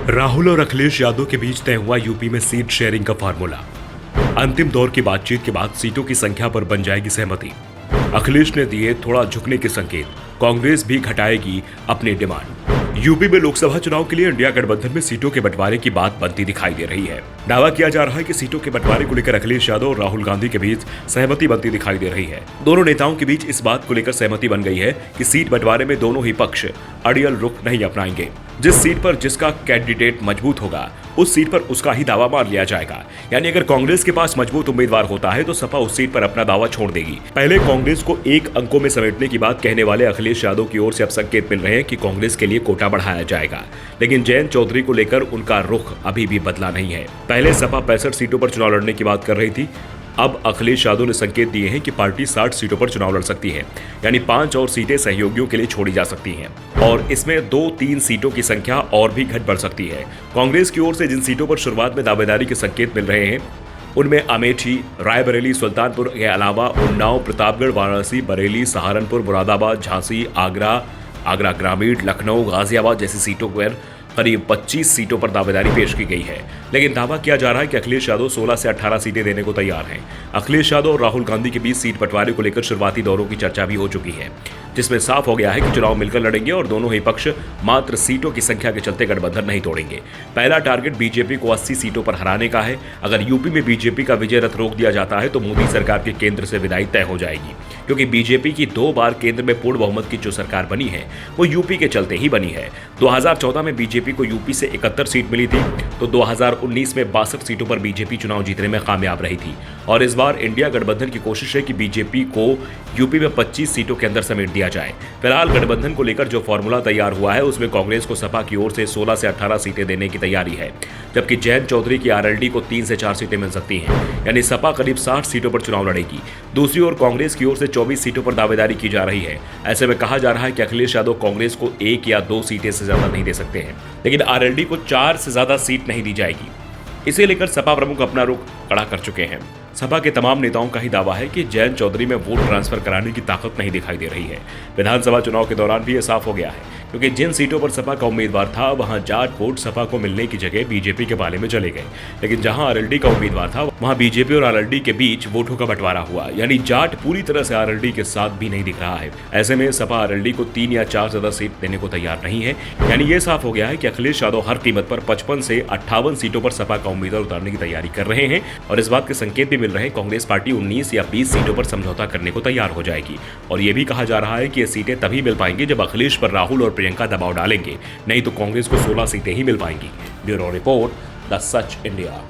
राहुल और अखिलेश यादव के बीच तय हुआ यूपी में सीट शेयरिंग का फार्मूला। अंतिम दौर की बातचीत के बाद सीटों की संख्या पर बन जाएगी सहमति। अखिलेश ने दिए थोड़ा झुकने के संकेत, कांग्रेस भी घटाएगी अपनी डिमांड। यूपी में लोकसभा चुनाव के लिए इंडिया गठबंधन में सीटों के बंटवारे की बात बनती दिखाई दे रही है। दावा किया जा रहा है कि सीटों के बंटवारे को लेकर अखिलेश यादव और राहुल गांधी के बीच सहमति बनती दिखाई दे रही है। दोनों नेताओं के बीच इस बात को लेकर सहमति बन गई है कि सीट बंटवारे में दोनों ही पक्ष अड़ियल रुख नहीं अपनाएंगे। जिस सीट पर जिसका कैंडिडेट मजबूत होगा उस सीट पर उसका ही दावा मान लिया जाएगा। यानी अगर कांग्रेस के पास मजबूत उम्मीदवार होता है तो सपा उस सीट पर अपना दावा छोड़ देगी। पहले कांग्रेस को एक अंकों में समेटने की बात कहने वाले अखिलेश यादव की ओर से अब संकेत मिल रहे हैं कि कांग्रेस के लिए कोटा बढ़ाया जाएगा, लेकिन जयंत चौधरी को लेकर उनका रुख अभी भी बदला नहीं है। पहले सपा 65 सीटों पर चुनाव लड़ने की बात कर रही थी, अब अखिलेश यादव ने संकेत दिए हैं कि पार्टी 60 सीटों पर चुनाव लड़ सकती है, यानी 5 और सीटें सहयोगियों के लिए छोड़ी जा सकती हैं और इसमें 2-3 सीटों की संख्या और भी घट बढ़ सकती है। कांग्रेस की ओर से जिन सीटों पर शुरुआत में दावेदारी के संकेत मिल रहे हैं उनमें अमेठी, रायबरेली, सुल्तानपुर के अलावा उन्नाव, प्रतापगढ़, वाराणसी, बरेली, सहारनपुर, मुरादाबाद, झांसी, आगरा ग्रामीण, लखनऊ, गाजियाबाद जैसी सीटों पर करीब 25 सीटों पर दावेदारी पेश की गई है। लेकिन दावा किया जा रहा है कि अखिलेश यादव 16 से 18 सीटें देने को तैयार हैं। अखिलेश यादव और राहुल गांधी के बीच सीट बंटवारे को लेकर शुरुआती दौरों की चर्चा भी हो चुकी है, जिसमें साफ हो गया है कि चुनाव मिलकर लड़ेंगे और दोनों ही पक्ष मात्र सीटों की संख्या के चलते गठबंधन नहीं तोड़ेंगे। पहला टारगेट बीजेपी को 80 सीटों पर हराने का है। अगर यूपी में बीजेपी का विजय रथ रोक दिया जाता है तो मोदी सरकार के केंद्र से विदाई तय हो जाएगी, क्योंकि बीजेपी की 2 बार केंद्र में पूर्ण बहुमत की जो सरकार बनी है वो यूपी के चलते ही बनी है। 2014 में बीजेपी को यूपी से 71 सीट मिली थी तो 2019 में 62 सीटों पर बीजेपी चुनाव जीतने में कामयाब रही थी और इस बार इंडिया गठबंधन की कोशिश है कि बीजेपी को यूपी में 25 सीटों के अंदर समेट दिया जाए। फिलहाल गठबंधन को लेकर जो फॉर्मूला तैयार हुआ है उसमें कांग्रेस को सपा की ओर से 16 से 18 सीटें देने की तैयारी है, जबकि जयंत चौधरी की आरएलडी को 3 से 4 सीटें मिल सकती हैं, यानी सपा करीब 60 सीटों पर चुनाव लड़ेगी। दूसरी ओर कांग्रेस की ओर से 24 सीटों पर दावेदारी की जा रही है। ऐसे में कहा जा रहा है कि अखिलेश यादव कांग्रेस को 1 या 2 सीटें से ज्यादा नहीं दे सकते हैं, लेकिन आरएलडी को 4 से ज्यादा सीट नहीं दी जाएगी। इसे लेकर सपा प्रमुख अपना रुख कड़ा कर चुके हैं। सपा के तमाम नेताओं का ही दावा है कि जयंत चौधरी में वोट ट्रांसफर कराने की ताकत नहीं दिखाई दे रही है। विधानसभा चुनाव के दौरान भी यह साफ हो गया है, क्योंकि जिन सीटों पर सपा का उम्मीदवार था वहां जाट वोट सपा को मिलने की जगह बीजेपी के पाले में चले गए, लेकिन जहां आरएलडी का उम्मीदवार था वहां बीजेपी और आरएलडी के बीच वोटों का बंटवारा हुआ, यानी जाट पूरी तरह से आरएलडी के साथ भी नहीं दिख रहा है। ऐसे में सपा आरएलडी को 3 या 4 ज्यादा सीट देने को तैयार नहीं है, यानी यह साफ हो गया है कि अखिलेश यादव हर कीमत पर 55 से 58 सीटों पर सपा का उम्मीदवार उतारने की तैयारी कर रहे हैं और इस बात के संकेत भी मिल रहे हैं कांग्रेस पार्टी 19 या 20 सीटों पर समझौता करने को तैयार हो जाएगी और यह भी कहा जा रहा है कि ये सीटें तभी मिल पाएंगी जब अखिलेश पर राहुल और प्रियंका दबाव डालेंगे, नहीं तो कांग्रेस को 16 सीटें ही मिल पाएंगी। Bureau report, the such India.